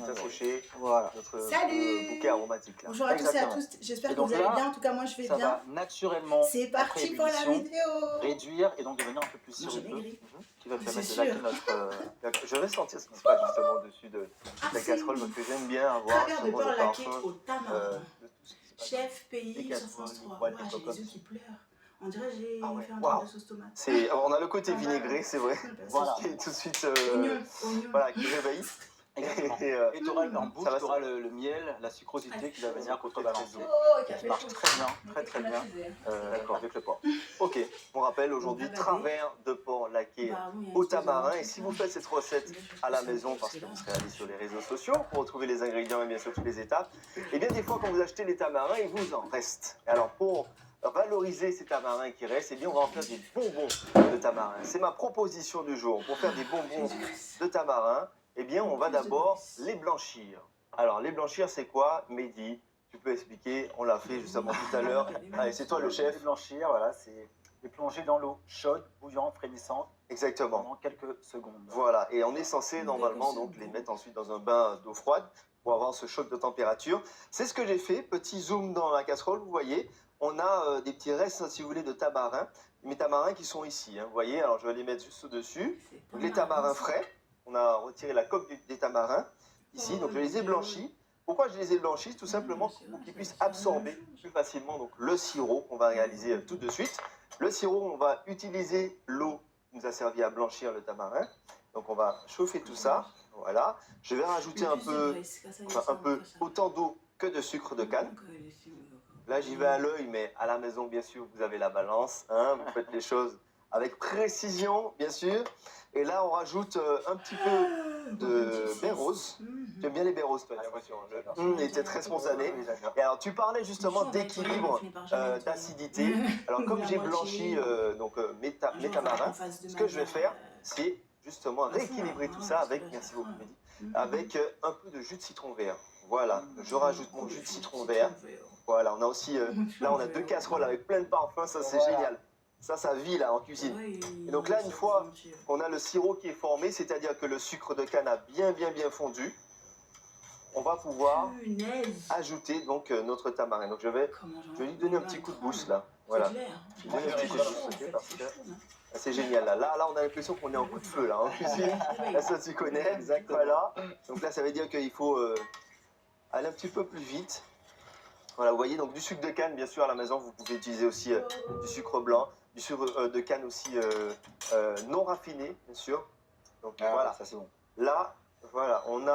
accrocher Voilà. notre Salut bouquet aromatique là. Bonjour à tous et à Exactement. tous, j'espère Et que donc vous allez là, bien, en tout cas moi je vais Ça bien. va naturellement, C'est après parti pour la ébullition, vidéo. réduire et donc devenir un peu plus Moi j'ai sirupeux, maigri. qui va C'est permettre de sûr. laquer notre... Je vais sentir ce qui se passe justement dessus de la c'est casserole parce que j'aime bien avoir travers de justement beurre le laqué parfum au tamarin. de tout ce qui se passe. Chef Les pays sur casseroles, France les 3. poêles, Ouais, les j'ai les cocottes. yeux qui pleurent. On dirait que j'ai Ah ouais, fait un waouh. truc de sauce tomate. On a le côté Ah, vinaigré, c'est vrai. Voilà. Qui est tout de suite Oignon. voilà, qui réveille. Exactement. Et, Et tu auras en bouche, ça va tu auras le miel, la sucrosité qui va venir contrebalancer. Oh, Qui café marche chaud. très bien, très bien. D'accord. Avec le porc. Ok, on rappelle aujourd'hui On va travers de porc laqué Bah oui, au espèce de tamarin. truc, Et si là. vous faites cette recette à la maison, parce que vous serez allé sur les réseaux sociaux pour retrouver les ingrédients et bien sûr toutes les étapes, et bien des fois quand vous achetez les tamarins, il vous en reste. Et alors pour valoriser ces tamarins qui restent, eh bien on va en faire des bonbons de tamarin. C'est ma proposition du jour. Pour faire des bonbons de tamarin, eh bien on va d'abord les blanchir. Alors les blanchir c'est quoi, Mehdi? Tu peux expliquer, on l'a fait justement tout à l'heure. Allez, c'est toi le chef. Les blanchir, voilà, c'est les plonger dans l'eau chaude, bouillante, frémissante, Exactement. pendant quelques secondes. Voilà, et on est censé normalement donc les mettre ensuite dans un bain d'eau froide pour avoir ce choc de température. C'est ce que j'ai fait, petit zoom dans la casserole, vous voyez, on a des petits restes, si vous voulez, de tamarins. Mes tamarins qui sont ici, hein, vous voyez, alors je vais les mettre juste au-dessus. Donc, les tamarins frais, on a retiré la coque des tamarins ici, donc je les ai blanchis. Pourquoi je les ai blanchis? Tout simplement pour qu'ils puissent absorber plus facilement donc, le sirop qu'on va réaliser tout de suite. Le sirop, on va utiliser l'eau qui nous a servi à blanchir le tamarin. Donc on va chauffer tout ça, voilà. Je vais rajouter un peu autant d'eau que de sucre de canne. Là j'y vais à l'œil, mais à la maison bien sûr vous avez la balance, hein, vous faites les choses avec précision bien sûr. Et là on rajoute un petit peu de baie rose. J'aime bien les baies roses, toi. Il était très spontané. Et alors, tu parlais justement d'équilibre d'acidité. Alors, comme j'ai blanchi mes tamarins, ce que je vais faire, c'est justement rééquilibrer tout ça avec, merci beaucoup, Mehdi, avec un peu de jus de citron vert. Voilà, je rajoute mon jus de citron vert. Voilà, on a aussi, là, on a 2 casseroles avec plein de parfums, ça c'est génial. Ça vit là en cuisine. Et donc là, une fois qu'on a le sirop qui est formé, c'est-à-dire que le sucre de canne a bien fondu, on va pouvoir ajouter donc notre tamarin. Donc je vais lui donner un petit coup de boost là. Voilà. Je vais donner un petit coup de boost parce que c'est génial là. Là, on a l'impression qu'on est en coup de feu là en cuisine. Là, ça tu connais. Exact. Voilà. Donc là, ça veut dire qu'il faut aller un petit peu plus vite. Voilà, vous voyez, donc du sucre de canne, bien sûr, à la maison, vous pouvez utiliser aussi du sucre blanc, du sucre de canne aussi non raffiné, bien sûr. Donc voilà, ça c'est bon. Là, voilà, on a